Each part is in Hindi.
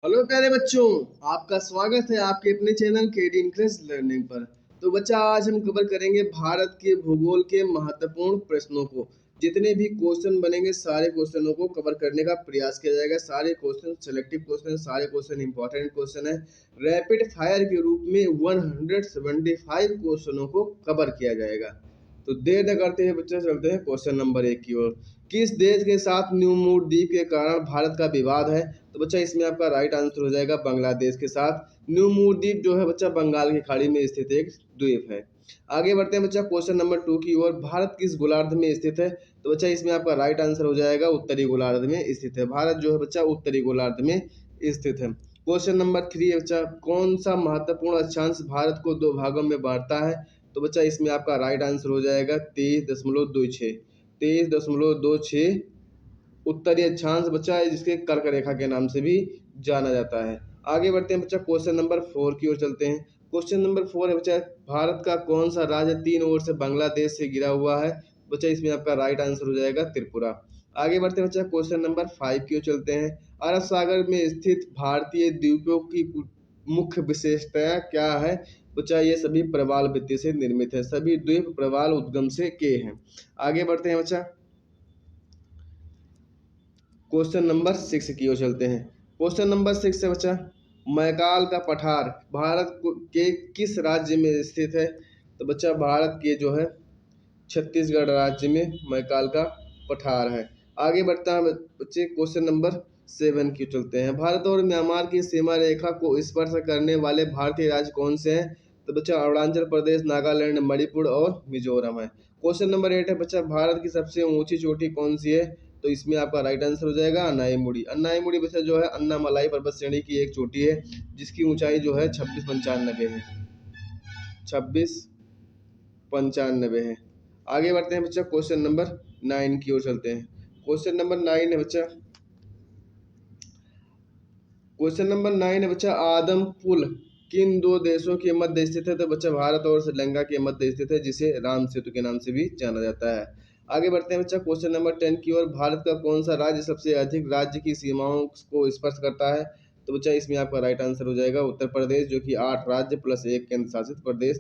हेलो प्यारे बच्चों, आपका स्वागत है आपके अपने चैनल केडी इंग्लिश लर्निंग पर। तो बच्चा, आज हम कवर करेंगे भारत के भूगोल के महत्वपूर्ण प्रश्नों को। जितने भी क्वेश्चन बनेंगे सारे क्वेश्चनों को कवर करने का प्रयास किया जाएगा। सारे क्वेश्चन सिलेक्टिव क्वेश्चन, सारे क्वेश्चन इंपॉर्टेंट क्वेश्चन है। रैपिड फायर के रूप में 175 क्वेश्चनों को कवर किया जाएगा। तो देर न करते हुए बच्चे चलते हैं क्वेश्चन नंबर 1 की ओर। किस देश के साथ न्यू मूड द्वीप के कारण भारत का विवाद है? तो बच्चा, इसमें आपका राइट आंसर हो जाएगा बांग्लादेश के साथ। न्यू मूड द्वीप जो है बच्चा बंगाल की खाड़ी में स्थित एक द्वीप है। आगे बढ़ते हैं बच्चा क्वेश्चन नंबर 2 की ओर। भारत किस गोलार्ध में स्थित है? तो बच्चा, इसमें आपका राइट आंसर हो जाएगा उत्तरी गोलार्ध में स्थित है। भारत जो है बच्चा उत्तरी गोलार्ध में स्थित है। क्वेश्चन नंबर 3 है बच्चा, कौन सा महत्वपूर्ण अक्षांश भारत को दो भागों में बांटता है? तो बच्चा, इसमें आपका राइट आंसर हो जाएगा 23.26। 23.26 उत्तरी अक्षांश बच्चा है, जिसके कर्क रेखा के नाम से भी जाना जाता है। आगे बढ़ते हैं बच्चा क्वेश्चन नंबर 4 की ओर चलते हैं। क्वेश्चन नंबर 4 है बच्चा, भारत का कौन सा राज्य तीन ओर से बांग्लादेश से घिरा हुआ है? बच्चा, इसमें आपका राइट आंसर हो जाएगा त्रिपुरा। आगे बढ़ते हैं बच्चा क्वेश्चन नंबर 5 की ओर चलते हैं। अरब सागर में स्थित भारतीय द्वीपों की मुख्य विशेषताएं क्या है? बच्चा, ये सभी प्रवाल भित्ति से निर्मित है। सभी द्वीप प्रवाल उद्गम से के हैं। आगे बढ़ते हैं बच्चा क्वेश्चन नंबर 6 की ओर चलते हैं। क्वेश्चन नंबर 6 है बच्चा, मैकाल का पठार के किस राज्य में स्थित है? तो बच्चा, भारत के जो है छत्तीसगढ़ राज्य में मैकाल का पठार है। आगे बढ़ता है बच्चे क्वेश्चन नंबर 7 की चलते हैं। भारत और म्यांमार की सीमा रेखा को स्पर्श करने वाले भारतीय राज्य कौन से हैं? तो बच्चा, अरुणाचल प्रदेश, नागालैंड, मणिपुर और मिजोरम है। क्वेश्चन नंबर 8 है बच्चा, भारत की सबसे ऊंची चोटी कौन सी है? तो इसमें आपका राइट आंसर हो जाएगा अन्नाईमुड़ी। अन्नाईमुड़ी बच्चा जो है अन्नामलाई पर्वत श्रेणी की एक चोटी है, जिसकी ऊंचाई जो है 2695 है। 2695 है। आगे बढ़ते हैं बच्चा क्वेश्चन नंबर 9 की ओर चलते हैं। क्वेश्चन नंबर 9 है बच्चा, आदम पुल किन दो देशों के मध्य स्थित है? तो बच्चा, भारत और श्रीलंका के मध्य स्थित है, जिसे राम सेतु के नाम से भी जाना जाता है। आगे बढ़ते हैं बच्चा क्वेश्चन नंबर 10 की ओर। भारत का कौन सा राज्य सबसे अधिक राज्य की सीमाओं को स्पर्श करता है? तो बच्चा, इसमें आपका राइट आंसर हो जाएगा उत्तर प्रदेश, जो कि 8 राज्य प्लस एक केंद्र शासित प्रदेश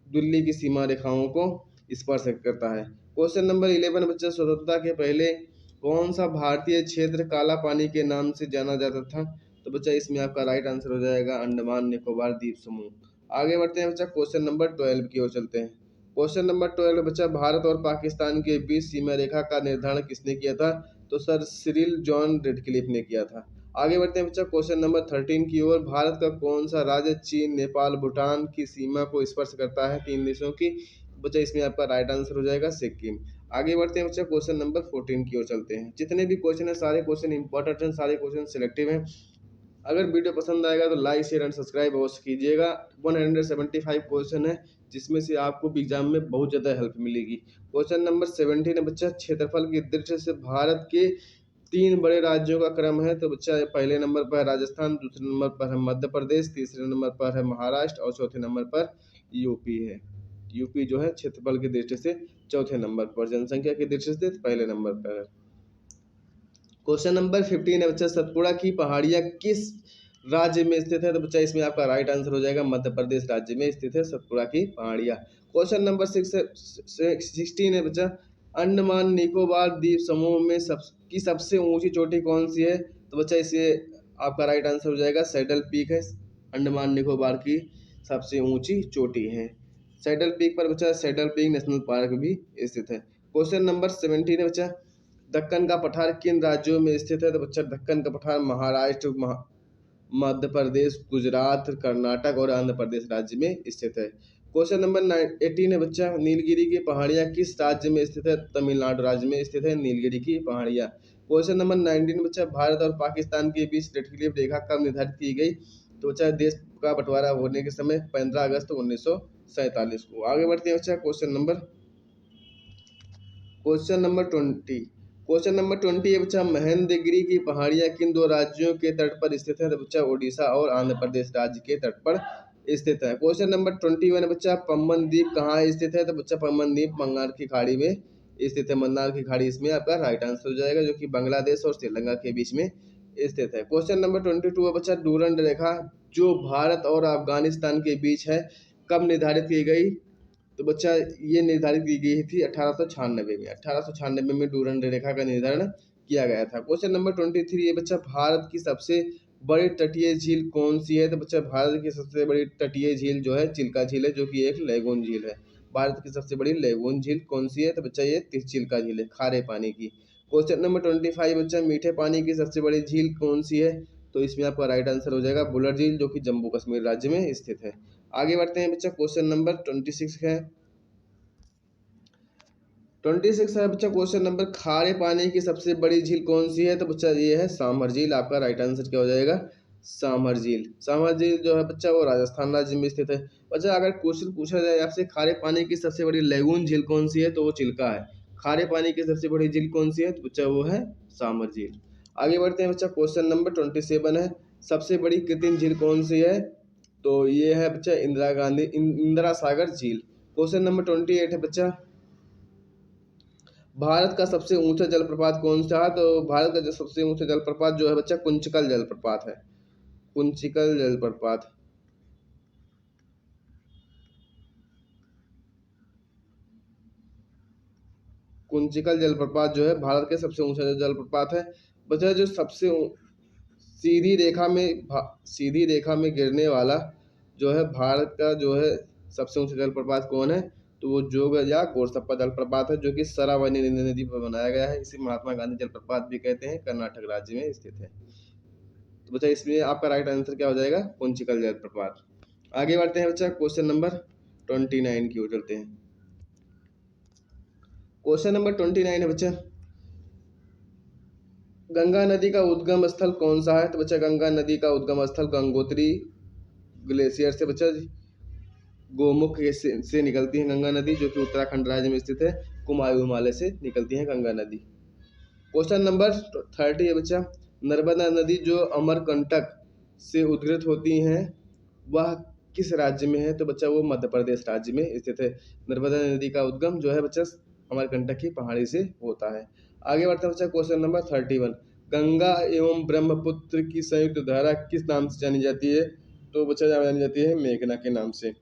दिल्ली की सीमा रेखाओं को स्पर्श करता है। क्वेश्चन नंबर 11 बच्चा, स्वतंत्रता के पहले कौन सा भारतीय क्षेत्र काला पानी के नाम से जाना जाता था? तो बच्चा, इसमें आपका राइट आंसर हो जाएगा अंडमान निकोबार द्वीप समूह। आगे बढ़ते हैं बच्चा क्वेश्चन नंबर 12 की ओर चलते हैं। क्वेश्चन नंबर 12 बच्चा, भारत और पाकिस्तान के बीच सीमा रेखा का निर्धारण किसने किया था? तो सर सिरिल जॉन रेडक्लिफ ने किया था। आगे बढ़ते हैं बच्चा क्वेश्चन नंबर 13 की ओर। भारत का कौन सा राज्य चीन, नेपाल, भूटान की सीमा को स्पर्श करता है, तीन देशों की? बच्चा, इसमें आपका राइट आंसर हो जाएगा सिक्किम। आगे बढ़ते हैं बच्चा क्वेश्चन नंबर 14 की ओर चलते हैं। जितने भी क्वेश्चन है सारे क्वेश्चन इंपॉर्टेंट हैं, सारे क्वेश्चन सिलेक्टिव हैं। अगर वीडियो पसंद आएगा तो लाइक शेयर एंड सब्सक्राइब अवश्य कीजिएगा। 175 क्वेश्चन है, जिसमें से आपको एग्जाम में बहुत ज़्यादा हेल्प मिलेगी। क्वेश्चन नंबर 17 है बच्चा, क्षेत्रफल की दृष्टि से भारत के तीन बड़े राज्यों का क्रम है। तो बच्चा, पहले नंबर पर है राजस्थान, दूसरे नंबर पर है मध्य प्रदेश, तीसरे नंबर पर है महाराष्ट्र और चौथे नंबर पर यूपी है। यूपी जो है क्षेत्रफल की दृष्टि से चौथे नंबर पर, जनसंख्या की दृष्टि से पहले नंबर पर है। क्वेश्चन नंबर 15 है बच्चा, सतपुड़ा की पहाड़ियाँ किस राज्य में स्थित है? तो बच्चा, इसमें आपका राइट आंसर हो जाएगा मध्य प्रदेश राज्य में स्थित है सतपुड़ा की पहाड़ियाँ। क्वेश्चन नंबर 16 है बच्चा, अंडमान निकोबार द्वीप समूह में सबसे ऊंची चोटी कौन सी है? तो बच्चा, इसे आपका राइट आंसर हो जाएगा सैडल पीक है। अंडमान निकोबार की सबसे ऊंची चोटी है सैडल पीक पर बच्चा। सैडल पीक नेशनल पार्क भी स्थित है। क्वेश्चन नंबर 17 है बच्चा, दक्कन का पठार किन राज्यों में स्थित है? तो बच्चा, दक्कन का पठार महाराष्ट्र, मध्य प्रदेश, गुजरात, कर्नाटक और आंध्र प्रदेश राज्य में स्थित है। क्वेश्चन नंबर 18 है बच्चा, नीलगिरी की पहाड़ियाँ किस राज्य में स्थित है? तमिलनाडु राज्य में स्थित है नीलगिरी की पहाड़ियाँ। क्वेश्चन नंबर 19 बच्चा, भारत और पाकिस्तान के बीच रेडक्लिफ रेखा कब निर्धारित की गई? तो बच्चा, देश का बंटवारा होने के समय 15 अगस्त 1947 को। आगे बढ़ते हैं बच्चा क्वेश्चन नंबर 20। क्वेश्चन नंबर 20 है बच्चा, महेंद्रगिरी की पहाड़ियाँ किन दो राज्यों के तट पर स्थित है? तो बच्चा, ओडिशा और आंध्र प्रदेश राज्य के तट पर स्थित है। क्वेश्चन नंबर 21 है बच्चा, पम्बन द्वीप कहाँ स्थित है? तो बच्चा, पम्बन द्वीप बंगाल की खाड़ी में स्थित है। मन्नार की खाड़ी इसमें आपका राइट आंसर हो जाएगा, जो कि बांग्लादेश और श्रीलंका के बीच में स्थित है। क्वेश्चन नंबर 22 है बच्चा, डूरंड रेखा जो भारत और अफगानिस्तान के बीच है कब निर्धारित की गई? तो बच्चा ये निर्धारित की गई थी 1896 में। 1896 में डूरंड रेखा का निर्धारण किया गया था। क्वेश्चन नंबर 23 है बच्चा, भारत की सबसे बड़ी तटीय झील कौन सी है? तो बच्चा भारत की सबसे बड़ी तटीय झील जो है चिल्का झील है, जो कि एक लैगून झील है। भारत की सबसे बड़ी लैगून झील कौन सी है? तो बच्चा ये चिल्का झील है, खारे पानी की। क्वेश्चन नंबर 25 बच्चा, मीठे पानी की सबसे बड़ी झील कौन सी है? तो इसमें आपका राइट आंसर हो जाएगा बुलर झील, जो कि जम्मू कश्मीर राज्य में स्थित है। आगे बढ़ते हैं बच्चा, क्वेश्चन नंबर 26 है। 26 है बच्चा क्वेश्चन नंबर, खारे पानी की सबसे बड़ी झील कौन सी है? तो बच्चा ये है सामर झील। आपका राइट आंसर क्या हो जाएगा? सामर झील। सामर झील जो है बच्चा वो राजस्थान राज्य में स्थित है। बच्चा अगर क्वेश्चन पूछा जाए आपसे खारे पानी की सबसे बड़ी लैगून झील कौन सी है, तो वो चिल्का है। खारे पानी की सबसे बड़ी झील कौन सी है? तो बच्चा वो है सामर झील। आगे बढ़ते हैं बच्चा, क्वेश्चन नंबर 27 है, सबसे बड़ी कृत्रिम झील कौन सी है? तो ये है बच्चा इंदिरा सागर झील। क्वेश्चन नंबर 28 है बच्चा, भारत का सबसे ऊंचा जलप्रपात कौन सा है? तो भारत का जो सबसे ऊंचा जलप्रपात जो है बच्चा कुंचिकल जलप्रपात है। कुंचिकल जलप्रपात। कुंचिकल जलप्रपात जो है भारत के सबसे ऊंचा जलप्रपात है। बच्चा जो सबसे सीधी रेखा में सीधी रेखा में गिरने वाला जो है भारत का जो है सबसे ऊंचा जलप्रपात कौन है? तो वो जोग या गोरसप्पा जलप्रपात है, जो कि शरावती नदी पर बनाया गया है। इसे महात्मा गांधी जलप्रपात भी कहते हैं, कर्नाटक राज्य में स्थित है। तो बच्चा इसमें आपका राइट आंसर क्या हो जाएगा? कुंचिकल जलप्रपात। आगे बढ़ते हैं बच्चा, क्वेश्चन नंबर 29 की ओर चलते हैं। क्वेश्चन नंबर 29 है बच्चा, गंगा नदी का उद्गम स्थल कौन सा है? तो बच्चा गंगा नदी का उद्गम स्थल गंगोत्री ग्लेशियर से बच्चा गोमुख से निकलती है गंगा नदी, जो कि उत्तराखंड राज्य में स्थित है। कुमायूं हिमालय से निकलती है गंगा नदी। क्वेश्चन नंबर 30 है बच्चा, नर्मदा नदी जो अमरकंटक से उद्गत होती हैं वह किस राज्य में है? तो बच्चा वो मध्य प्रदेश राज्य में स्थित है। नर्मदा नदी का उद्गम जो है बच्चा अमरकंटक की पहाड़ी से होता है। आगे बढ़ते हैं बच्चा, क्वेश्चन नंबर 31, गंगा एवं ब्रह्मपुत्र की संयुक्त धारा किस नाम से जानी जाती है? तो बच्चा जानी जाती है मेघना के नाम से।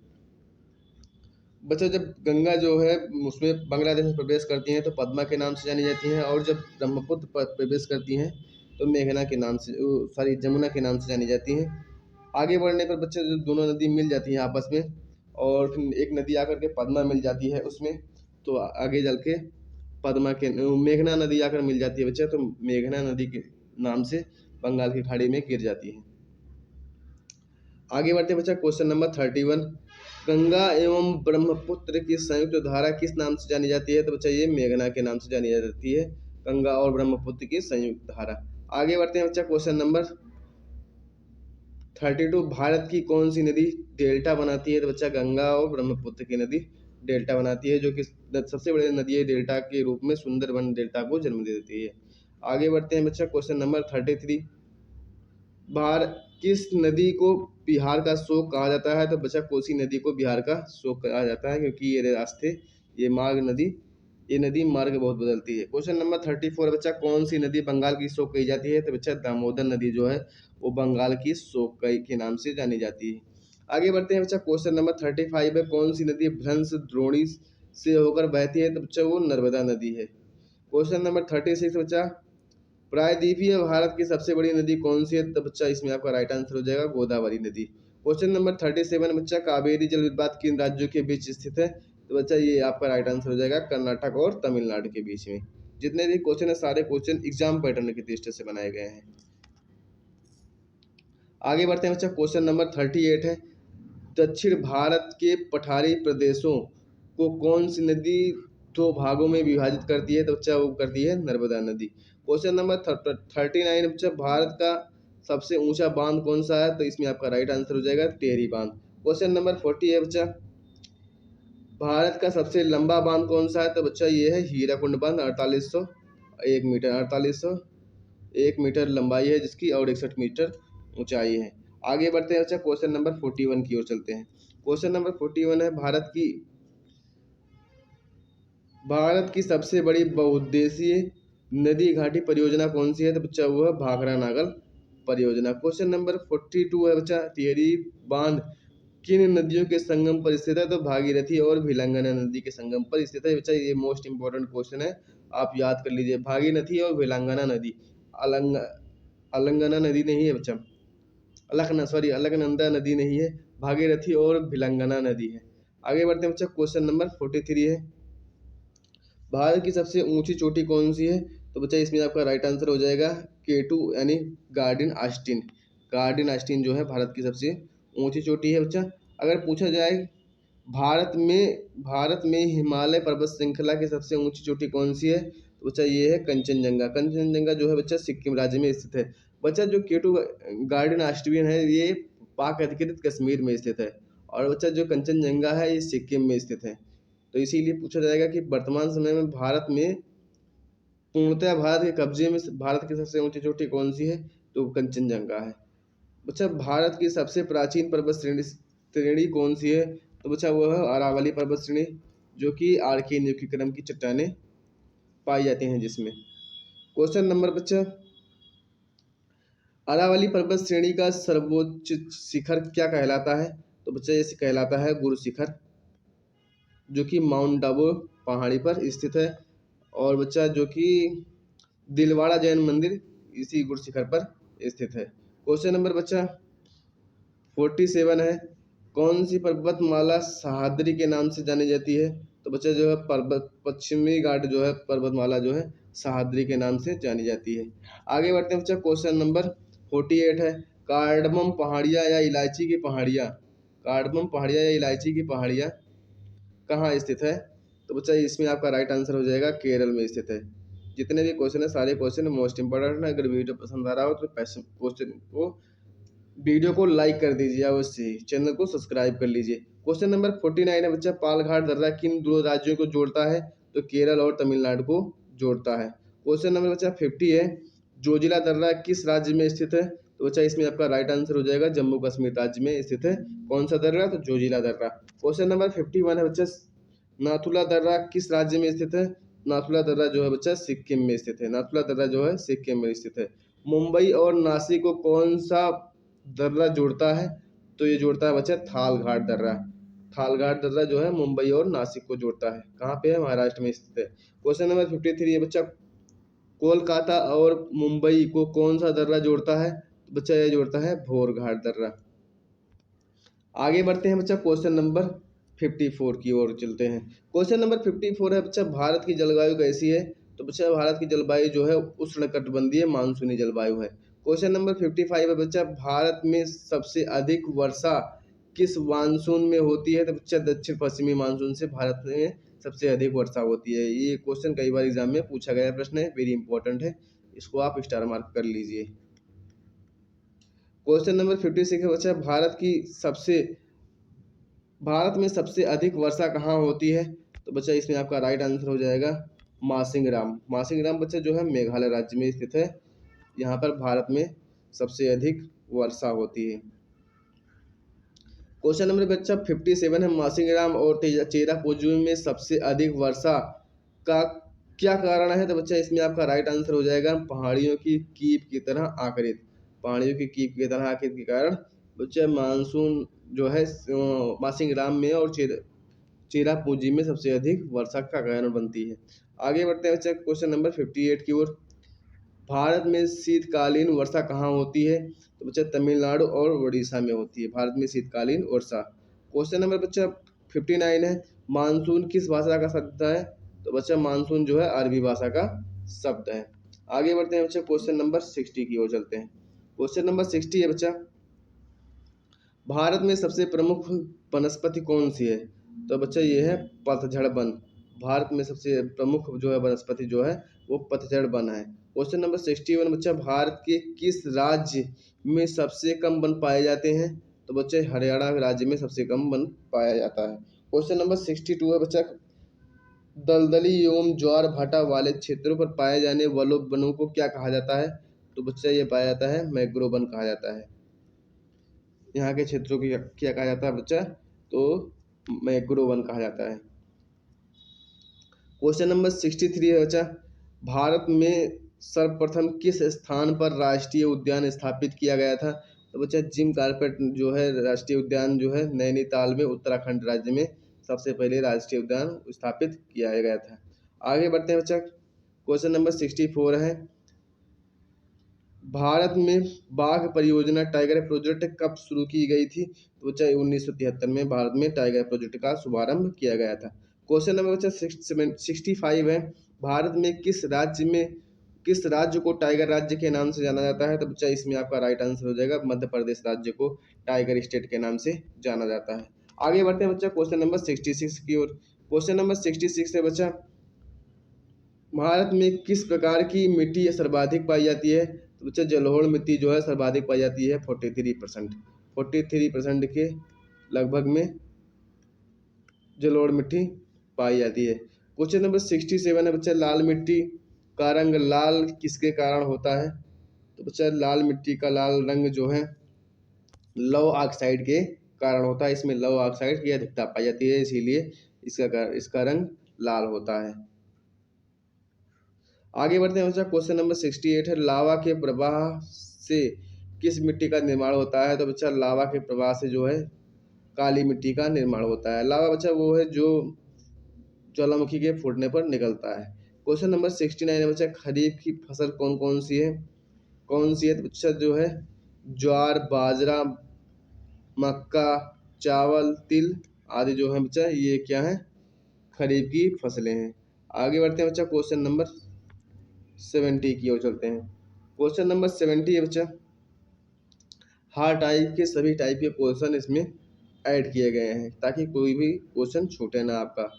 बच्चा जब गंगा जो है उसमें बांग्लादेश में प्रवेश करती हैं तो पद्मा के नाम से जानी जाती हैं, और जब ब्रह्मपुत्र पर प्रवेश करती हैं तो मेघना के नाम से, सॉरी जमुना के नाम से जानी जाती हैं। आगे बढ़ने पर बच्चे जब दोनों नदी मिल जाती हैं आपस में और फिर एक नदी आकर के पद्मा मिल जाती है उसमें, तो आगे चल के पद्मा के मेघना नदी आकर मिल जाती है बच्चा, तो मेघना नदी के नाम से बंगाल की खाड़ी में गिर जाती है। आगे बढ़ते हैं बच्चा, क्वेश्चन नंबर 31, गंगा एवं ब्रह्मपुत्र की संयुक्त धारा किस नाम से जानी जाती है? तो बच्चा ये मेघना के नाम से जानी जाती है, गंगा और ब्रह्मपुत्र की संयुक्त धारा। आगे बढ़ते हैं बच्चा, क्वेश्चन नंबर 32, भारत की कौन सी नदी डेल्टा बनाती है? तो बच्चा गंगा और ब्रह्मपुत्र की नदी डेल्टा बनाती है, जो कि सबसे बड़ी नदी है, डेल्टा के रूप में सुंदरबन डेल्टा को जन्म दे देती है। आगे बढ़ते हैं बच्चा, क्वेश्चन नंबर 33, किस नदी को बिहार का शोक कहा जाता है? तो बच्चा कोसी नदी को बिहार का शोक कहा जाता है, क्योंकि ये रास्ते ये नदी मार्ग बहुत बदलती है। क्वेश्चन नंबर 34 बच्चा, कौन सी नदी बंगाल की शोक कही जाती है? तो बच्चा दामोदर नदी जो है वो बंगाल की शोक के नाम से जानी जाती है। आगे बढ़ते हैं बच्चा, क्वेश्चन नंबर 35 है, कौन सी नदी भ्रंश द्रोणी से होकर बहती है? तो बच्चा वो नर्मदा नदी है। क्वेश्चन नंबर 36 बच्चा, प्रायद्वीपीय भारत की सबसे बड़ी नदी कौन सी है? तो बच्चा इसमें आपका राइट आंसर हो जाएगा गोदावरी नदी। क्वेश्चन नंबर 37 बच्चा, कावेरी जल विवाद किन राज्यों के बीच स्थित है? तो बच्चा ये आपका राइट आंसर हो जाएगा कर्नाटक और तमिलनाडु के बीच में। जितने भी क्वेश्चन है सारे क्वेश्चन एग्जाम पैटर्न के दृष्टि से बनाए गए हैं। आगे बढ़ते हैं बच्चा, क्वेश्चन नंबर 38 है, दक्षिण भारत के पठारी प्रदेशों को कौन सी नदी दो भागों में विभाजित करती है? तो बच्चा वो करती है नर्मदा नदी। क्वेश्चन नंबर 39 बच्चा, भारत का सबसे ऊंचा बांध कौन सा है? तो इसमें आपका राइट आंसर हो जाएगा टेहरी बांध। क्वेश्चन नंबर 40 है बच्चा, भारत का सबसे लंबा बांध कौन सा है? तो बच्चा ये है हीराकुंड बांध, 4801 मीटर लंबाई है जिसकी, और 61 मीटर ऊंचाई है। आगे बढ़ते हैं बच्चा, क्वेश्चन नंबर 41 की ओर चलते हैं। क्वेश्चन नंबर 41 है, भारत की सबसे बड़ी बहुउद्देशीय नदी घाटी परियोजना कौन सी है? तो बच्चा वो है भाखड़ा नागल परियोजना। क्वेश्चन नंबर 42 है बच्चा, टिहरी बांध किन नदियों के संगम पर स्थित है? तो भागीरथी और भिलंगना नदी के संगम पर स्थित है बच्चा। ये मोस्ट इंपॉर्टेंट क्वेश्चन है, आप याद कर लीजिए। भागीरथी और भिलंगना नदी, अलंग अलंगना नदी नहीं है बच्चा, अलकनंदा नदी नहीं है, भागीरथी और भिलंगना नदी है। आगे बढ़ते हैं बच्चा, क्वेश्चन नंबर 43 है, भारत की सबसे ऊंची चोटी कौन सी है? तो बच्चा इसमें आपका राइट आंसर हो जाएगा K2 यानी गार्डन आस्टीन। गार्डन आस्टीन जो है भारत की सबसे ऊंची चोटी है बच्चा। अगर पूछा जाए भारत में हिमालय पर्वत श्रृंखला की सबसे ऊंची चोटी कौन सी है? तो बच्चा ये है कंचनजंगा। कंचनजंगा जो है बच्चा सिक्किम राज्य में स्थित है। बच्चा जो K2 गार्डन आस्टीन है ये पाक अधिकृत कश्मीर में स्थित है, और बच्चा जो कंचनजंगा है ये सिक्किम में स्थित है। तो इसीलिए पूछा जाएगा कि वर्तमान समय में भारत में पूर्णतः भारत के कब्जे में भारत की सबसे ऊंची चोटी कौन सी है? तो कंचनजंगा है। बच्चा भारत की सबसे प्राचीन पर्वत श्रेणी कौन सी है? तो बच्चा वो है अरावली पर्वत श्रेणी, जो कि आर्कियन क्रम की चट्टानें पाई जाती हैं जिसमें। क्वेश्चन नंबर बच्चा, अरावली पर्वत श्रेणी का सर्वोच्च शिखर क्या कहलाता है? तो बच्चा ये कहलाता है गुरु शिखर, जो कि माउंट आबू पहाड़ी पर स्थित है। और बच्चा जो कि दिलवाड़ा जैन मंदिर इसी गुरु शिखर पर स्थित है। क्वेश्चन नंबर बच्चा 47 है, कौन सी पर्वतमाला सह्याद्री के नाम से जानी जाती है? तो बच्चा जो है पश्चिमी घाट जो है पर्वतमाला जो है सह्याद्री के नाम से जानी जाती है। आगे बढ़ते हैं बच्चा, क्वेश्चन नंबर 48 है, कार्डमम पहाड़ियाँ या इलायची की पहाड़ियाँ, कार्डमम पहाड़ियाँ या इलायची की पहाड़ियाँ कहाँ स्थित है? तो बच्चा इसमें आपका राइट आंसर हो जाएगा केरल में स्थित है। जितने भी क्वेश्चन है सारे क्वेश्चन मोस्ट इंपॉर्टेंट है। अगर वीडियो पसंद आ रहा हो तो क्वेश्चन को वीडियो को लाइक कर दीजिए, अवश्य ही चैनल को सब्सक्राइब कर लीजिए। क्वेश्चन नंबर 49 है बच्चा, पालघाट दर्रा किन दो राज्यों को जोड़ता है? तो केरल और तमिलनाडु को जोड़ता है। क्वेश्चन नंबर बच्चा 50 है, जोजिला दर्रा किस राज्य में स्थित है? तो बच्चा इसमें आपका राइट आंसर हो जाएगा जम्मू कश्मीर राज्य में स्थित है। कौन सा दर्रा? तो जोजिला दर्रा। क्वेश्चन नंबर 51 है बच्चा, नाथुला दर्रा किस राज्य में स्थित है? नाथुला दर्रा जो है बच्चा सिक्किम में स्थित है। नाथुला दर्रा जो है सिक्किम में स्थित है। मुंबई और नासिक को कौन सा दर्रा जोड़ता है? तो ये जोड़ता है बच्चा थालघाट दर्रा। थालघाट दर्रा जो है मुंबई और नासिक को जोड़ता है। कहाँ पे है? महाराष्ट्र में स्थित है। क्वेश्चन नंबर 53 है बच्चा, कोलकाता और मुंबई को कौन सा दर्रा जोड़ता है? तो बच्चा ये जोड़ता है भोरघाट दर्रा। आगे बढ़ते हैं बच्चा, क्वेश्चन नंबर 54 की ओर चलते हैं। क्वेश्चन नंबर 54 है बच्चा, भारत की जलवायु कैसी है? तो बच्चा भारत की जलवायु जो है उष्णकटिबंधीय मानसूनी जलवायु है। क्वेश्चन नंबर 55 है बच्चा, भारत में सबसे अधिक वर्षा किस मानसून में होती है? तो बच्चा दक्षिण पश्चिमी मानसून से भारत में सबसे अधिक वर्षा होती है। ये क्वेश्चन कई बार एग्जाम में पूछा गया प्रश्न है, वेरी इंपॉर्टेंट है, इसको आप स्टार मार्क कर लीजिए। क्वेश्चन नंबर 56 है बच्चा, भारत में सबसे अधिक वर्षा कहाँ होती है? तो बच्चा इसमें आपका राइट आंसर हो जाएगा मासिंगराम। मासिंगराम बच्चा जो है मेघालय राज्य में स्थित है। यहाँ पर भारत में सबसे अधिक वर्षा होती है। क्वेश्चन नंबर बच्चा 57 है, मासिंगराम और चेरापूंजी में सबसे अधिक वर्षा का क्या कारण है? तो बच्चा इसमें आपका राइट आंसर हो जाएगा पहाड़ियों की कीप की तरह आकृति। पहाड़ियों की कीप की तरह आकृति के कारण बच्चा मानसून जो है मासिंगराम में और चेरापूंजी में सबसे अधिक वर्षा का कारण बनती है। आगे बढ़ते हैं बच्चा क्वेश्चन नंबर 58 की ओर, भारत में शीतकालीन वर्षा कहाँ होती है? तो बच्चा तमिलनाडु और उड़ीसा में होती है भारत में शीतकालीन वर्षा। क्वेश्चन नंबर बच्चा 59 है, मानसून किस भाषा का शब्द है? तो बच्चा मानसून जो है अरबी भाषा का शब्द है। आगे बढ़ते हैं बच्चा क्वेश्चन नंबर 60 की ओर चलते हैं। क्वेश्चन नंबर 60 है बच्चा, भारत में सबसे प्रमुख वनस्पति कौन सी है? तो बच्चा ये है पतझड़ वन। भारत में सबसे प्रमुख जो है वनस्पति जो है वो पतझड़ वन है। क्वेश्चन नंबर 61 बच्चा, भारत के किस राज्य में सबसे कम वन पाए जाते हैं? तो बच्चे हरियाणा राज्य में सबसे कम वन पाया जाता है। क्वेश्चन नंबर 62 है बच्चा, दलदली एवं ज्वार भाटा वाले क्षेत्रों पर पाए जाने वाले वनों को क्या कहा जाता है? तो बच्चा ये पाया जाता है मैंग्रोव वन कहा जाता है। यहाँ के क्षेत्रों की क्या कहा जाता है बच्चा? तो मैंग्रोव वन कहा जाता है। क्वेश्चन नंबर 63 है बच्चा, भारत में सर्वप्रथम किस स्थान पर राष्ट्रीय उद्यान स्थापित किया गया था? तो बच्चा जिम कॉर्बेट जो है राष्ट्रीय उद्यान जो है नैनीताल में उत्तराखंड राज्य में सबसे पहले राष्ट्रीय उद्यान स्थापित किया गया था। आगे बढ़ते हैं बच्चा, क्वेश्चन नंबर 64 है, भारत में बाघ परियोजना टाइगर प्रोजेक्ट कब शुरू की गई थी? तो बच्चा 1973 में भारत में टाइगर प्रोजेक्ट का शुभारंभ किया गया था। क्वेश्चन नंबर बच्चा 65 है, भारत में किस राज्य को टाइगर राज्य के नाम से जाना जाता है? तो बच्चा इसमें आपका राइट आंसर हो जाएगा मध्य प्रदेश राज्य को टाइगर स्टेट के नाम से जाना जाता है। आगे बढ़ते हैं बच्चा क्वेश्चन नंबर 66 की ओर। क्वेश्चन नंबर 66 है बच्चा, भारत में किस प्रकार की मिट्टी सर्वाधिक पाई जाती है? तो बच्चा जलोढ़ मिट्टी जो है सर्वाधिक पाई जाती है 43% के लगभग में जलोढ़ मिट्टी पाई जाती है। क्वेश्चन नंबर 67 है बच्चा, लाल मिट्टी का रंग लाल किसके कारण होता है? तो बच्चा लाल मिट्टी का लाल रंग जो है लौह ऑक्साइड के कारण होता है। इसमें लौह ऑक्साइड की अधिकता पाई जाती है, इसीलिए इसका रंग लाल होता है। आगे बढ़ते हैं बच्चा क्वेश्चन नंबर 68 है, लावा के प्रवाह से किस मिट्टी का निर्माण होता है? तो बच्चा लावा के प्रवाह से जो है काली मिट्टी का निर्माण होता है। लावा बच्चा वो है जो ज्वालामुखी के फूटने पर निकलता है। क्वेश्चन नंबर 69 है बच्चा, खरीफ की फसल कौन कौन सी है? तो बच्चा जो है ज्वार, बाजरा, मक्का, चावल, तिल आदि जो है बच्चा ये क्या है? खरीफ की फसलें हैं। आगे बढ़ते हैं बच्चा क्वेश्चन नंबर 70 की ओर चलते हैं। क्वेश्चन नंबर 70 है बच्चा, हर टाइप के सभी टाइप के क्वेश्चन इसमें ऐड किए गए हैं ताकि कोई भी क्वेश्चन छूटे ना आपका।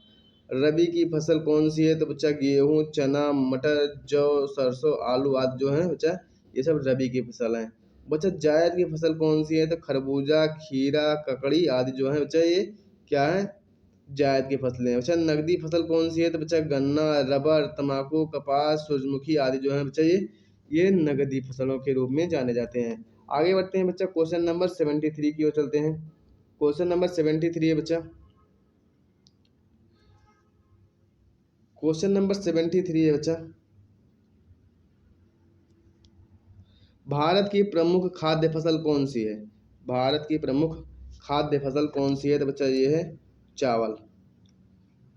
रबी की फसल कौन सी है? तो बच्चा गेहूं, चना, मटर, जौ, सरसों, आलू आदि जो है बच्चा ये सब रबी की फसल हैं। बच्चा जायद की फसल कौन सी है? तो खरबूजा, खीरा, ककड़ी आदि जो है बच्चा ये क्या है? जायद की फसलें हैं। बच्चा नकदी फसल कौन सी है? तो बच्चा गन्ना, रबर, तंबाकू, कपास, सूरजमुखी आदि जो है बच्चा ये नकदी फसलों के रूप में जाने जाते हैं। आगे बढ़ते हैं बच्चा क्वेश्चन नंबर 73 की ओर चलते हैं। क्वेश्चन नंबर 73 है बच्चा, क्वेश्चन नंबर 73 है बच्चा, भारत की प्रमुख खाद्य फसल कौन सी है? भारत की प्रमुख खाद्य फसल कौन सी है? तो बच्चा ये है चावल।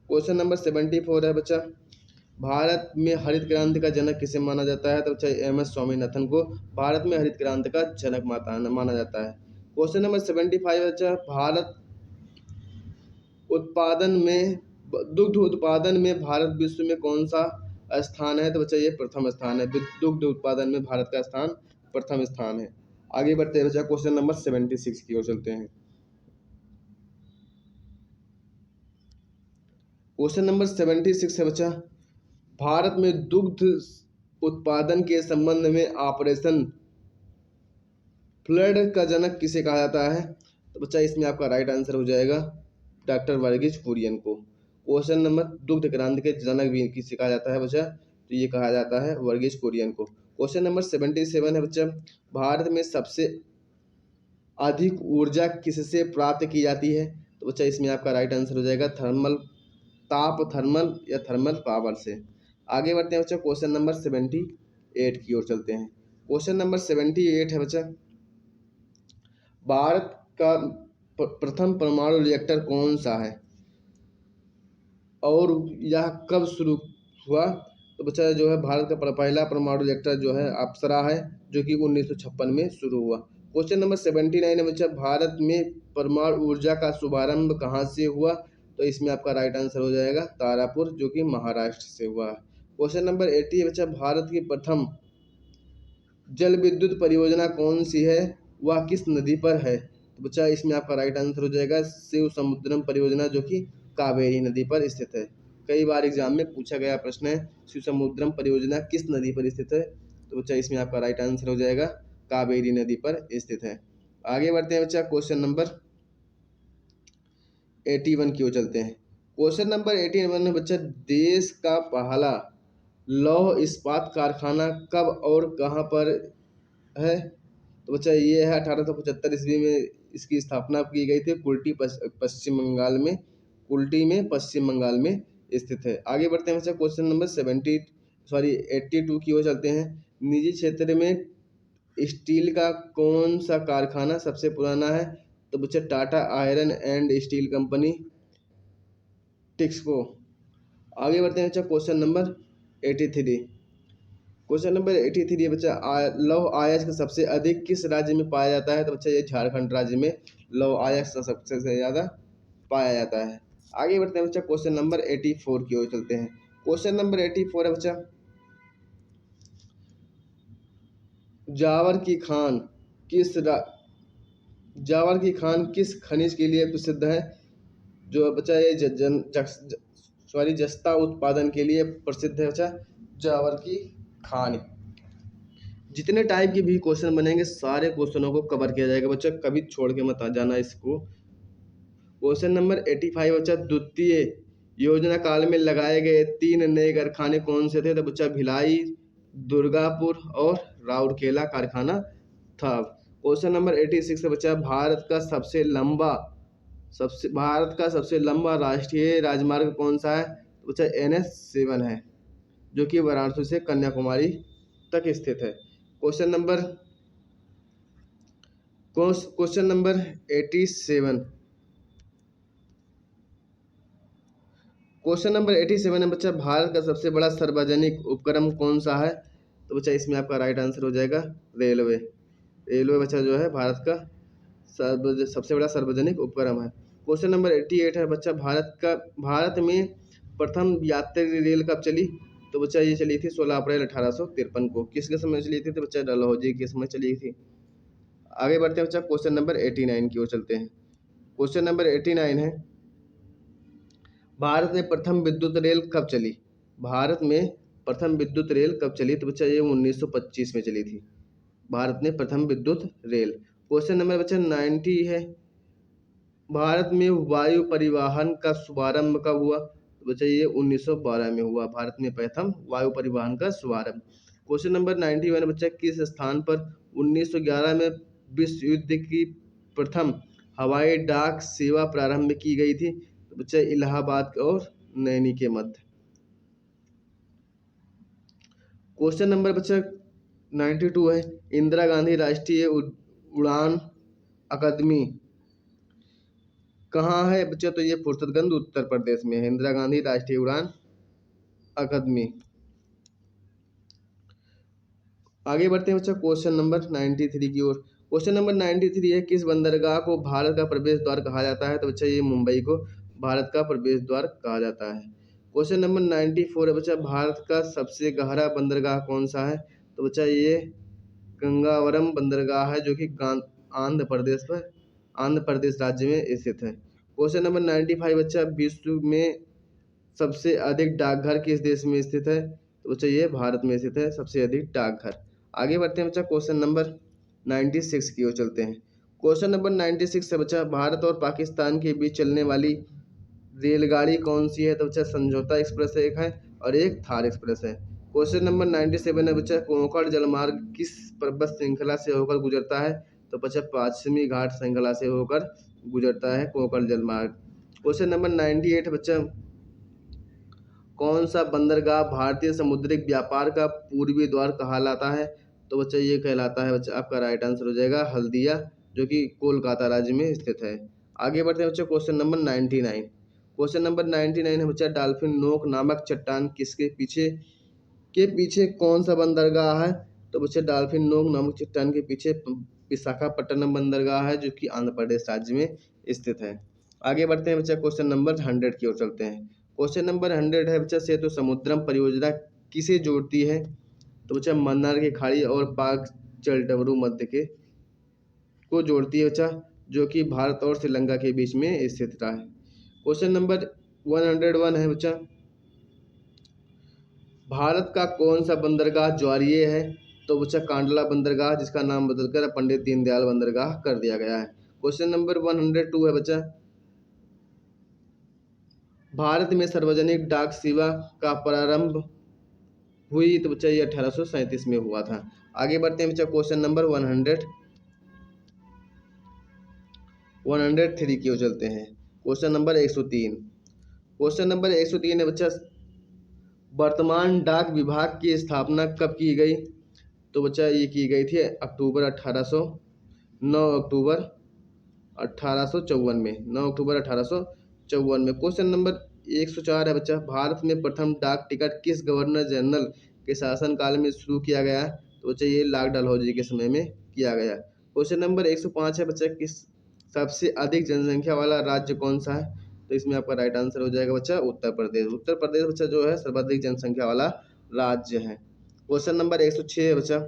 क्वेश्चन नंबर 74 है बच्चा, भारत में हरित क्रांति का जनक किसे माना जाता है? तो बच्चा एम.एस. स्वामीनाथन को भारत में हरित क्रांति का जनक माना जाता है। क्वेश्चन नंबर 75 है बच्चा, भारत उत्पादन में दुग्ध उत्पादन में भारत विश्व में कौन सा स्थान है? तो बच्चा ये प्रथम स्थान है। दुग्ध उत्पादन में भारत का स्थान प्रथम स्थान है। आगे बढ़ते हैं बच्चा क्वेश्चन नंबर 76 की ओर चलते हैं। क्वेश्चन नंबर 76 है बच्चा, भारत में दुग्ध उत्पादन के संबंध में ऑपरेशन फ्लड का जनक किसे कहा जाता है? तो बच्चा इसमें आपका राइट आंसर हो जाएगा डॉक्टर वर्गीज कुरियन को। क्वेश्चन नंबर दुग्ध क्रांति के जनक भी किसे कहा जाता है बच्चा? तो ये कहा जाता है वर्गीज कुरियन को। क्वेश्चन नंबर 77 है बच्चा, भारत में सबसे अधिक ऊर्जा किससे प्राप्त की जाती है? तो बच्चा इसमें आपका राइट आंसर हो जाएगा थर्मल या थर्मल पावर से। आगे बढ़ते हैं बच्चा क्वेश्चन नंबर 78 की ओर चलते हैं। क्वेश्चन नंबर 78 है बच्चा, भारत का प्रथम परमाणु रिएक्टर कौन सा है और यह कब शुरू हुआ? तो बच्चा जो है भारत का पहला परमाणु रिएक्टर जो है अप्सरा है, जो कि 1956 में शुरू हुआ। क्वेश्चन नंबर 79 है बच्चा, भारत में परमाणु ऊर्जा का शुभारंभ कहाँ से हुआ? तो इसमें आपका राइट आंसर हो जाएगा तारापुर, जो कि महाराष्ट्र से हुआ। क्वेश्चन नंबर 80 है बच्चा, भारत की प्रथम जल विद्युत परियोजना कौन सी है? वह किस नदी पर है? तो बच्चा इसमें आपका राइट आंसर हो जाएगा शिव समुद्रम परियोजना, जो कि कावेरी नदी पर स्थित है। कई बार एग्जाम में पूछा गया प्रश्न है शिव समुद्रम परियोजना किस नदी पर स्थित है? तो बच्चा इसमें आपका राइट आंसर हो जाएगा कावेरी नदी पर स्थित है। आगे बढ़ते हैं बच्चा क्वेश्चन नंबर 81 की ओर चलते हैं। क्वेश्चन नंबर 81 में बच्चा, देश का पहला लौह इस्पात कारखाना कब और कहाँ पर है? तो बच्चा ये है 1875 ईस्वी में इसकी स्थापना की गई थी। कुल्टी पश्चिम बंगाल में, कुल्टी में पश्चिम बंगाल में स्थित है। आगे बढ़ते हैं बच्चा क्वेश्चन नंबर सॉरी 82 की ओर चलते हैं। निजी क्षेत्र में स्टील का कौन सा कारखाना सबसे पुराना है? तो बच्चा Tata iron and steel company, TISCO. आगे बढ़ते हैं बच्चा क्वेश्चन नंबर 83। क्वेश्चन नंबर 83 है बच्चा, लौह अयस्क सबसे अधिक किस राज्य में पाया जाता है? तो बच्चा ये झारखंड राज्य में लौह अयस्क सबसे ज़्यादा पाया जाता है। आगे बढ़ते हैं बच्चा क्वेश्चन नंबर 84 की ओर चलते हैं। क्वेश्चन नंबर 84 है बच्चा, जावर की खान किस रा... जावर की खान किस खनिज के लिए प्रसिद्ध है? जो बच्चा ये जस्ता उत्पादन के लिए प्रसिद्ध है बच्चा, जावर की खान। जितने टाइप के भी क्वेश्चन बनेंगे सारे क्वेश्चनों को कवर किया जाएगा बच्चा, कभी छोड़ के मत जाना इसको। क्वेश्चन नंबर 85 बच्चा, द्वितीय योजना काल में लगाए गए 3 नए कारखाने कौन से थे? तो बच्चा भिलाई, दुर्गापुर और राउरकेला कारखाना था। क्वेश्चन नंबर 86 है बच्चा, भारत का सबसे लंबा राष्ट्रीय राजमार्ग कौन सा है? तो बच्चा NH7 है, जो कि वाराणसी से कन्याकुमारी तक स्थित है। Question number 87। क्वेश्चन नंबर 87 है बच्चा, भारत का सबसे बड़ा सार्वजनिक उपक्रम कौन सा है? तो बच्चा इसमें आपका राइट आंसर हो जाएगा रेलवे। रेलवे बच्चा जो है भारत का सबसे बड़ा सार्वजनिक उपक्रम है। क्वेश्चन नंबर 88 है बच्चा, भारत में प्रथम यात्री रेल कब चली? तो बच्चा ये चली थी 16 अप्रैल 1853 को। किसके समय चली थी? तो बच्चा डलहौजी के समय चली थी। आगे बढ़ते हैं बच्चा क्वेश्चन नंबर 89 की ओर चलते हैं। क्वेश्चन नंबर 89 है, भारत में प्रथम विद्युत रेल कब चली? भारत में प्रथम विद्युत रेल कब चली? तो बच्चा ये 1925 में चली थी, भारत में प्रथम विद्युत रेल। क्वेश्चन नंबर बच्चा 90 है, भारत में वायु परिवहन का शुभारंभ कब हुआ? तो बच्चा ये 1912 में हुआ, भारत में प्रथम वायु परिवहन का शुभारंभ। क्वेश्चन नंबर 91 बच्चा, किस स्थान पर 1911 में विश्व युद्ध की प्रथम हवाई डाक सेवा प्रारंभ की गई थी? तो बच्चा इलाहाबाद और नैनी के मध्य। क्वेश्चन नंबर बच्चा 92 है, इंदिरा गांधी राष्ट्रीय उड़ान अकादमी कहाँ है बच्चा? तो ये फुर्सतगंज उत्तर प्रदेश में है, इंदिरा गांधी राष्ट्रीय उड़ान अकादमी। आगे बढ़ते हैं बच्चा क्वेश्चन नंबर 93 की ओर। क्वेश्चन नंबर 93 है, किस बंदरगाह को भारत का प्रवेश द्वार कहा जाता है? तो बच्चा ये मुंबई को भारत का प्रवेश द्वार कहा जाता है। क्वेश्चन नंबर 94 है बच्चा, भारत का सबसे गहरा बंदरगाह कौन सा है? तो बच्चा ये गंगावरम बंदरगाह है, जो कि आंध्र प्रदेश राज्य में स्थित है। क्वेश्चन नंबर 95 बच्चा, विश्व में सबसे अधिक डाकघर किस देश में स्थित है? तो बच्चा ये भारत में स्थित है सबसे अधिक डाकघर। आगे बढ़ते हैं बच्चा क्वेश्चन नंबर 96 की ओर चलते हैं। क्वेश्चन नंबर 96 है बच्चा, भारत और पाकिस्तान के बीच चलने वाली रेलगाड़ी कौन सी है? तो बच्चा समझौता एक्सप्रेस एक है और एक थार एक्सप्रेस है। क्वेश्चन नंबर 97 है बच्चा, कोंकण जलमार्ग किस पर्वत श्रृंखला से होकर गुजरता है? तो बच्चा पश्चिमी घाट श्रृंखला से होकर गुजरता है कोंकण जलमार्ग। क्वेश्चन नंबर 98 है बच्चा, कौन सा बंदरगाह भारतीय समुद्री व्यापार का पूर्वी द्वार कहलाता है? तो बच्चा ये कहलाता है बच्चा, आपका राइट आंसर हो जाएगा हल्दिया, जो कि कोलकाता राज्य में स्थित है। आगे बढ़ते हैं बच्चा क्वेश्चन नंबर 99। क्वेश्चन नंबर 99 है बच्चा, डॉल्फिन नोक नामक चट्टान के पीछे कौन सा बंदरगाह है? तो बच्चा डॉल्फिन नोक नामक चट्टान के पीछे विशाखापट्टनम बंदरगाह है, जो कि आंध्र प्रदेश राज्य में स्थित है। आगे बढ़ते हैं बच्चा क्वेश्चन नंबर 100 की ओर चलते हैं। क्वेश्चन नंबर 100 है बच्चा, सेतु समुद्रम परियोजना किसे जोड़ती है? तो बच्चा मन्नार की खाड़ी और पाक जलडमरू मध्य के को जोड़ती है बच्चा, जो कि भारत और श्रीलंका के बीच में स्थित है। क्वेश्चन नंबर 101 है बच्चा, भारत का कौन सा बंदरगाह ज्वारीय है? तो बच्चा कांडला बंदरगाह, जिसका नाम बदलकर पंडित दीनदयाल बंदरगाह कर दिया गया है। क्वेश्चन नंबर 102 है बच्चा, भारत में सार्वजनिक डाक सेवा का प्रारंभ हुई? तो बच्चा ये 1837 में हुआ था। आगे बढ़ते हैं बच्चा क्वेश्चन नंबर 103 की ओर चलते हैं। Question number 103। क्वेश्चन नंबर 103 है बच्चा, वर्तमान डाक विभाग की स्थापना कब की गई? तो बच्चा ये की गई थी अक्टूबर 1800 9 अक्टूबर 1854 में, 9 अक्टूबर 1854 में। क्वेश्चन नंबर 104 है बच्चा, भारत में प्रथम डाक टिकट किस गवर्नर जनरल के शासनकाल में शुरू किया गया? तो बच्चा ये लाल डलहौजी के समय में किया गया। क्वेश्चन नंबर 105 है बच्चा, किस सबसे अधिक जनसंख्या वाला राज्य कौन सा है? तो इसमें आपका राइट आंसर हो जाएगा बच्चा उत्तर प्रदेश। उत्तर प्रदेश बच्चा जो है सर्वाधिक जनसंख्या वाला राज्य है। क्वेश्चन नंबर 106 है बच्चा,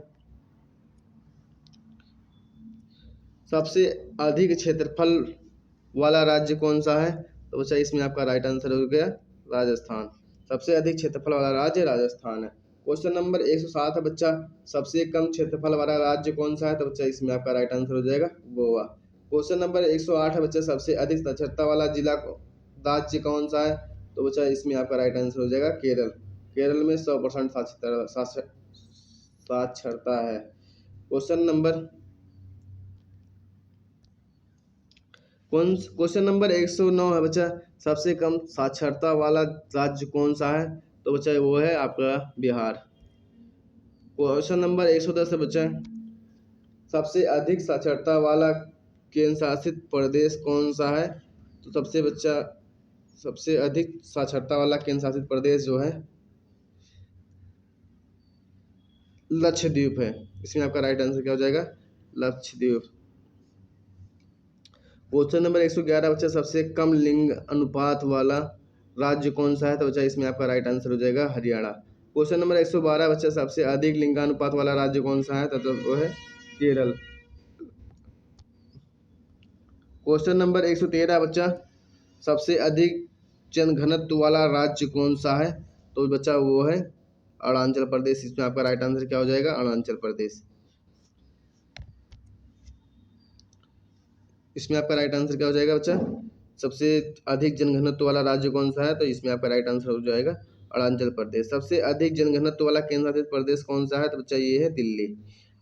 सबसे अधिक क्षेत्रफल वाला राज्य कौन सा है? तो बच्चा इसमें आपका राइट आंसर हो गया राजस्थान। सबसे अधिक क्षेत्रफल वाला राज्य राजस्थान है। क्वेश्चन नंबर 107 है बच्चा, सबसे कम क्षेत्रफल वाला राज्य कौन सा है? तो बच्चा इसमें आपका राइट आंसर हो जाएगा गोवा। क्वेश्चन नंबर 108 है बच्चा, सबसे अधिक साक्षरता वाला जिला राज्य कौन सा है? तो बच्चा इसमें आपका राइट आंसर हो जाएगा केरल। केरल में 100% साक्षरता है। क्वेश्चन नंबर 109 है बच्चा, सबसे कम साक्षरता वाला राज्य कौन सा है? तो बच्चा वो है आपका बिहार। क्वेश्चन नंबर 110 है बच्चा, सबसे अधिक साक्षरता वाला केंद्र शासित प्रदेश कौन सा है? तो सबसे अधिक साक्षरता वाला केंद्र शासित प्रदेश जो है लक्षद्वीप है। इसमें आपका राइट आंसर क्या हो जाएगा? लक्षद्वीप। क्वेश्चन नंबर 111 बच्चा, सबसे कम लिंग अनुपात वाला राज्य कौन सा है? तो बच्चा इसमें आपका राइट आंसर हो जाएगा हरियाणा। क्वेश्चन नंबर 112 बच्चा, सबसे अधिक लिंगानुपात वाला राज्य कौन सा है? तो वो है केरल। क्वेश्चन नंबर 113 बच्चा, सबसे अधिक जनघनत्व वाला राज्य कौन सा है? तो बच्चा वो है अरुणाचल प्रदेश। इसमें आपका राइट आंसर क्या हो जाएगा? अरुणाचल प्रदेश। इसमें आपका राइट आंसर क्या हो जाएगा बच्चा? सबसे अधिक जनघनत्व वाला राज्य कौन सा है? तो इसमें आपका राइट आंसर हो जाएगा अरुणाचल प्रदेश। सबसे अधिक जनघनत्व वाला केंद्र शासित प्रदेश कौन सा है? तो बच्चा ये है दिल्ली।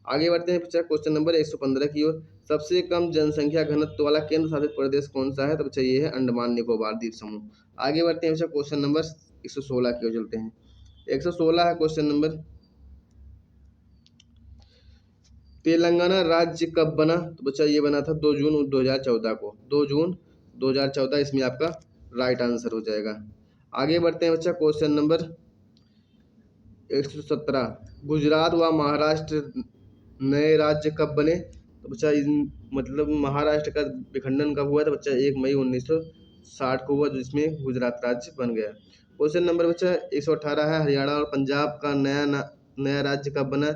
आगे बढ़ते हैं बच्चा क्वेश्चन नंबर 115 की ओर, सबसे कम जनसंख्या घनत्व वाला केंद्र शासित प्रदेश कौन सा है? तो बच्चा ये है अंडमान निकोबार द्वीप समूह। आगे बढ़ते हैं बच्चा क्वेश्चन नंबर 116 की ओर चलते हैं। 116 है क्वेश्चन नंबर, तेलंगाना राज्य कब बना? तो बच्चा ये बना था 2 जून 2014 को, 2 जून 2014। इसमें आपका राइट आंसर हो जाएगा। आगे बढ़ते हैं बच्चा क्वेश्चन नंबर 117, गुजरात व महाराष्ट्र नए राज्य कब बने? तो बच्चा मतलब महाराष्ट्र का विखंडन कब हुआ? तो बच्चा 1 मई 1960 को हुआ, जिसमें गुजरात राज्य बन गया। क्वेश्चन नंबर बच्चा 118 है, हरियाणा और पंजाब का नया राज्य कब बना?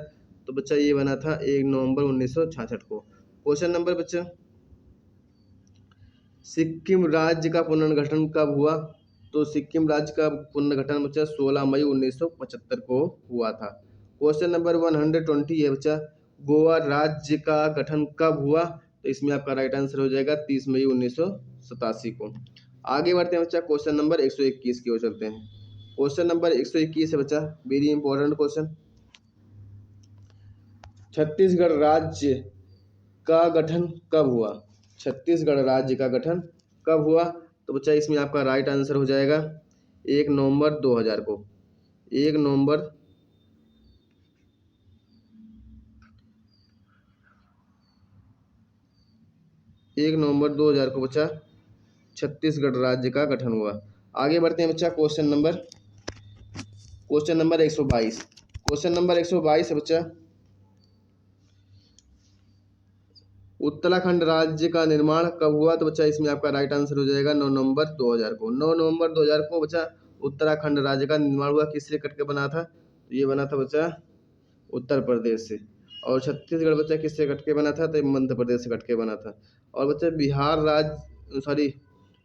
तो बच्चा ये बना था 1 नवंबर 1966 को। क्वेश्चन नंबर बच्चा, सिक्किम राज्य का पुनर्गठन कब हुआ? तो सिक्किम राज्य का पुनर्गठन बच्चा 16 मई 1975 को हुआ था। क्वेश्चन नंबर 120 है बच्चा, गोवा राज्य का गठन कब हुआ? तो इसमें आपका राइट आंसर हो जाएगा 30 मई 1987 को। आगे बढ़ते हैं बच्चा क्वेश्चन नंबर 121 की ओर चलते हैं। क्वेश्चन नंबर 121 है बच्चा, वेरी इंपॉर्टेंट क्वेश्चन, छत्तीसगढ़ राज्य का गठन कब हुआ? छत्तीसगढ़ राज्य का गठन कब हुआ? तो बच्चा इसमें आपका राइट आंसर हो जाएगा 1 नवंबर 2000 को। 1 नवंबर 2000 को बच्चा छत्तीसगढ़ राज्य का गठन हुआ। आगे बढ़ते हैं बच्चा क्वेश्चन नंबर 122। क्वेश्चन नंबर 122 है बच्चा, उत्तराखंड राज्य का निर्माण कब हुआ? तो बच्चा इसमें आपका राइट आंसर हो जाएगा 9 नवंबर 2000 को। 9 नवंबर 2000 को बच्चा उत्तराखंड राज्य का निर्माण हुआ। किससे कटके बना था? तो ये बना था बच्चा उत्तर प्रदेश से। और छत्तीसगढ़ बच्चा किससे कटके बना था? तो मध्य प्रदेश से कटके बना था। और बच्चा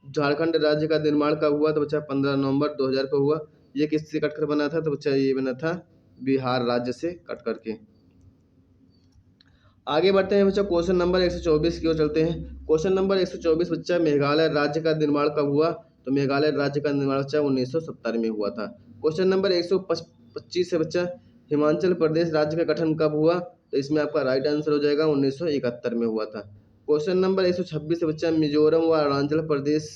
झारखंड राज्य का निर्माण कब हुआ? तो बच्चा 15 नवंबर 2000 को हुआ। ये किससे कटकर बना था? तो बच्चा ये बना था बिहार राज्य से कट करके। आगे बढ़ते हैं बच्चा क्वेश्चन नंबर 124 की ओर चलते हैं। क्वेश्चन नंबर 124 बच्चा, मेघालय राज्य का निर्माण कब हुआ? तो मेघालय राज्य का निर्माण बच्चा 1970 में हुआ था। क्वेश्चन नंबर 125 है बच्चा, हिमाचल प्रदेश राज्य का गठन कब हुआ? तो इसमें आपका राइट आंसर हो जाएगा 1971 में हुआ था। क्वेश्चन नंबर 126 है बच्चा, मिजोरम व अरुणाचल प्रदेश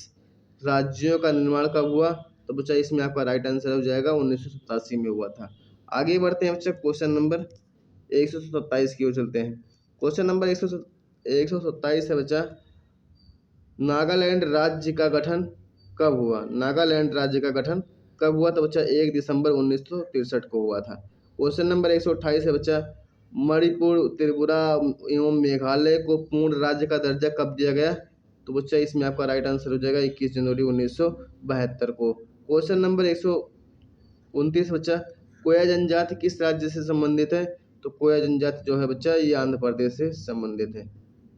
राज्यों का निर्माण कब हुआ? तो बच्चा इसमें आपका राइट आंसर हो जाएगा 1987 में हुआ था। आगे बढ़ते हैं बच्चा क्वेश्चन नंबर 127 की ओर चलते हैं। क्वेश्चन नंबर 127 है बच्चा, नागालैंड राज्य का गठन कब हुआ? नागालैंड राज्य का गठन कब हुआ? तो बच्चा 1 दिसंबर 1963 को हुआ था। क्वेश्चन नंबर 128 है बच्चा, मणिपुर, त्रिपुरा एवं मेघालय को पूर्ण राज्य का दर्जा कब दिया गया? तो बच्चा इसमें आपका राइट आंसर हो जाएगा 21 जनवरी 1972 को। क्वेश्चन नंबर 129 बच्चा, कोया जनजाति किस राज्य से संबंधित है? तो कोया जनजाति जो है बच्चा ये आंध्र प्रदेश से संबंधित है।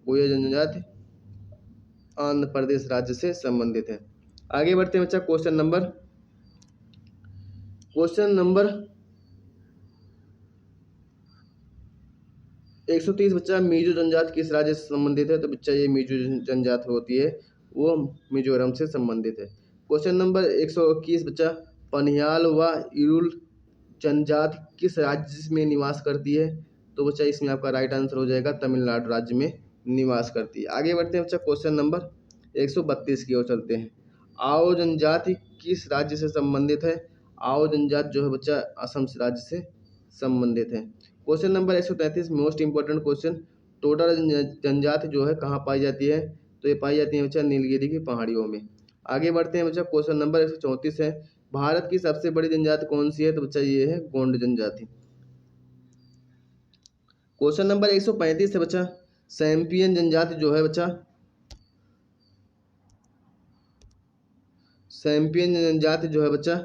कोया जनजाति आंध्र प्रदेश राज्य से संबंधित है। आगे बढ़ते हैं बच्चा क्वेश्चन नंबर 130 बच्चा, मिजो जनजाति किस राज्य से संबंधित है? तो बच्चा ये मिजो जनजाति होती है वो मिजोरम से संबंधित है। क्वेश्चन नंबर 121 बच्चा, पनियाल व इरुल जनजाति किस राज्य में निवास करती है? तो बच्चा इसमें आपका राइट आंसर हो जाएगा तमिलनाडु राज्य में निवास करती है। आगे बढ़ते हैं बच्चा क्वेश्चन नंबर 132 की ओर चलते हैं। आओ जनजाति किस राज्य से संबंधित है? आओ जनजाति जो है बच्चा असम राज्य से संबंधित है। Question number 133 most important question, Toda जनजाति जो है कहाँ पाई जाती है? तो ये पाई जाती है बच्चा नीलगिरी की पहाड़ियों में। आगे बढ़ते हैं बच्चा क्वेश्चन नंबर 134 है, भारत की सबसे बड़ी जनजाति कौन सी है? तो बच्चा ये है गोंड जनजाति। क्वेश्चन नंबर 135 है बच्चा, सैम्पियन जनजाति जो है बच्चा, सैम्पियन जनजाति जो है बच्चा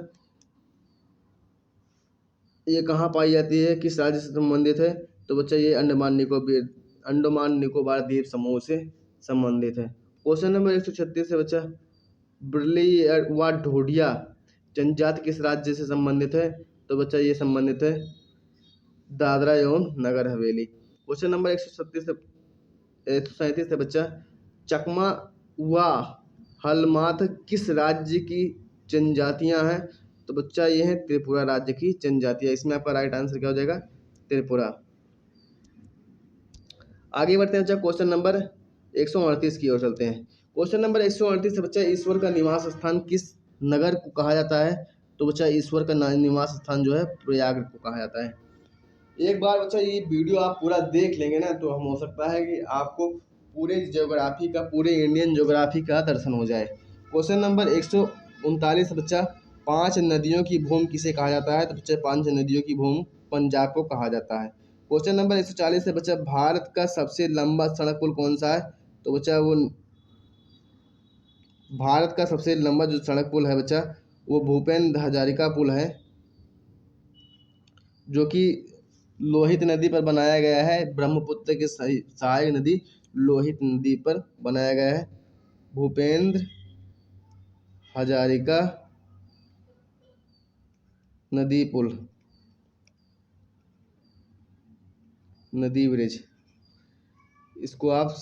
ये कहाँ पाई जाती है, किस राज्य से संबंधित है? तो बच्चा ये अंडमान निकोबार द्वीप समूह से संबंधित है। क्वेश्चन नंबर 136 है बच्चा, बिरली व ढोडिया जनजाति किस राज्य से संबंधित है? तो बच्चा ये संबंधित है दादरा एवं नगर हवेली। क्वेश्चन नंबर 137 है बच्चा, चकमा व हलमाथ किस राज्य की जनजातियां हैं? तो बच्चा ये है त्रिपुरा राज्य की जनजातियां। इसमें आपका राइट आंसर क्या हो जाएगा? त्रिपुरा। आगे बढ़ते हैं बच्चा क्वेश्चन नंबर 138 की ओर चलते हैं। क्वेश्चन नंबर 138 से बच्चा, ईश्वर का निवास स्थान किस नगर को कहा जाता है? तो बच्चा ईश्वर का निवास स्थान जो है प्रयाग को कहा जाता है। एक बार बच्चा ये वीडियो आप पूरा देख लेंगे ना तो हो सकता है कि आपको पूरे ज्योग्राफी का, पूरे इंडियन ज्योग्राफी का दर्शन हो जाए। क्वेश्चन नंबर 139 बच्चा, 5 नदियों की भूमि किसे कहा जाता है? तो बच्चा 5 नदियों की भूमि पंजाब को कहा जाता है। क्वेश्चन नंबर 140 है बच्चा, भारत का सबसे लंबा सड़क पुल कौन सा है? तो बच्चा वो भारत का सबसे लंबा जो सड़क पुल है बच्चा वो भूपेंद्र हजारिका पुल है, जो कि लोहित नदी पर बनाया गया है। ब्रह्मपुत्र की सहायक नदी लोहित नदी पर बनाया गया है भूपेंद्र हजारिका नदी पुल, नदी ब्रिज। इसको आप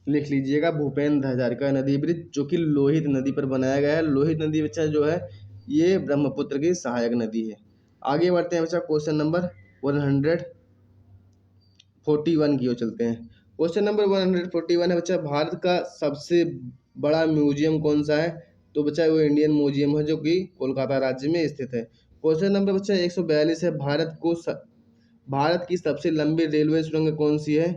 लिख लीजिएगा, भूपेंद्र हजारिका नदी ब्रिज, जो कि लोहित नदी पर बनाया गया है। लोहित नदी बच्चा जो है ये ब्रह्मपुत्र की सहायक नदी है। आगे बढ़ते हैं बच्चा क्वेश्चन नंबर 141 की ओर चलते हैं। क्वेश्चन नंबर 141 है बच्चा, भारत का सबसे बड़ा म्यूजियम कौन सा है? तो बच्चा वो इंडियन म्यूजियम है, जो कि कोलकाता राज्य में स्थित है। क्वेश्चन नंबर बच्चा 142 है, भारत की सबसे लंबी रेलवे सुरंग कौन सी है?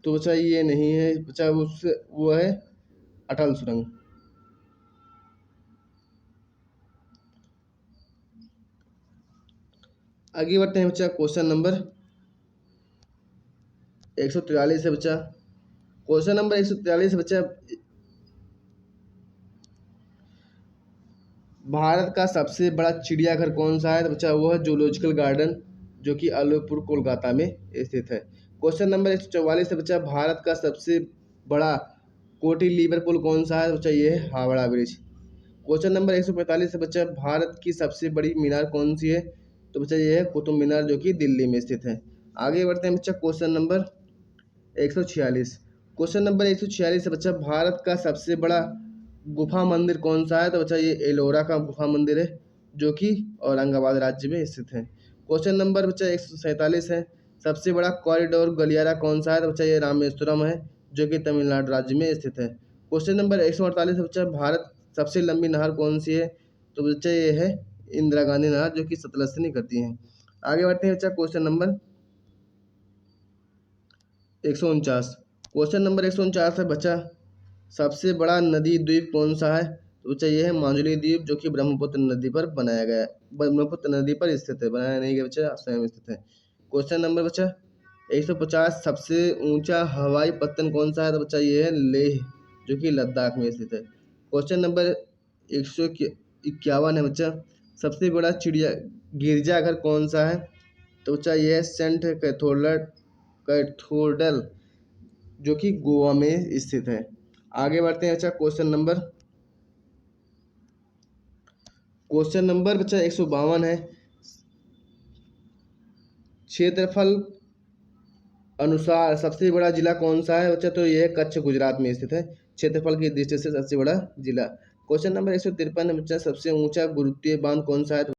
तो बच्चा ये नहीं है बच्चा, वो है अटल सुरंग। आगे बढ़ते हैं बच्चा क्वेश्चन नंबर 143 है बच्चा। क्वेश्चन नंबर 143 बच्चा, भारत का सबसे बड़ा चिड़ियाघर कौन सा है? तो बच्चा वो है जूलॉजिकल गार्डन, जो कि अलीपुर कोलकाता में स्थित है। क्वेश्चन नंबर 144 है बच्चा, भारत का सबसे बड़ा कोटिलीवर पुल कौन सा है? तो बच्चा ये है हावड़ा ब्रिज। क्वेश्चन नंबर 145 है बच्चा, भारत की सबसे बड़ी मीनार कौन सी है? तो बच्चा ये है कुतुब मीनार, जो कि दिल्ली में स्थित है। आगे बढ़ते हैं बच्चा क्वेश्चन नंबर 146। क्वेश्चन नंबर 146 है बच्चा, भारत का सबसे बड़ा गुफा मंदिर कौन सा है? तो बच्चा ये एलोरा का गुफा मंदिर है, जो कि औरंगाबाद राज्य में स्थित है। क्वेश्चन नंबर बच्चा 147 है, सबसे बड़ा कॉरिडोर गलियारा कौन सा है? तो बच्चा ये रामेश्वरम है, जो कि तमिलनाडु राज्य में स्थित है। क्वेश्चन नंबर 148 है बच्चा, भारत सबसे लंबी नहर कौन सी है? तो बच्चा ये है इंदिरा गांधी नहर, जो कि सतलज से निकलती है। आगे बढ़ते हैं बच्चा क्वेश्चन नंबर 149। क्वेश्चन नंबर 149 है बच्चा, सबसे बड़ा नदी द्वीप कौन सा है? तो बच्चा ये है माजुली द्वीप, जो कि ब्रह्मपुत्र नदी पर बनाया गया है, ब्रह्मपुत्र नदी पर स्थित है, बनाया नहीं गया बच्चा, स्वयं स्थित है। क्वेश्चन नंबर बच्चा 150, सबसे ऊंचा हवाई पत्तन कौन सा है? तो बच्चा ये है लेह, जो कि लद्दाख में स्थित है। क्वेश्चन नंबर 151 है बच्चा, सबसे बड़ा चिड़िया गिरजाघर कौन सा है? तो बच्चा ये है सेंट कैथोड्रल, जो कि गोवा में स्थित है। आगे बढ़ते हैं बच्चा क्वेश्चन नंबर बच्चा 152 है, क्षेत्रफल अनुसार सबसे बड़ा जिला कौन सा है? बच्चा तो यह है कच्छ, गुजरात में स्थित है, क्षेत्रफल की दृष्टि से सबसे बड़ा जिला। क्वेश्चन नंबर 153 है बच्चा, सबसे ऊंचा गुरुत्वीय बांध कौन सा है?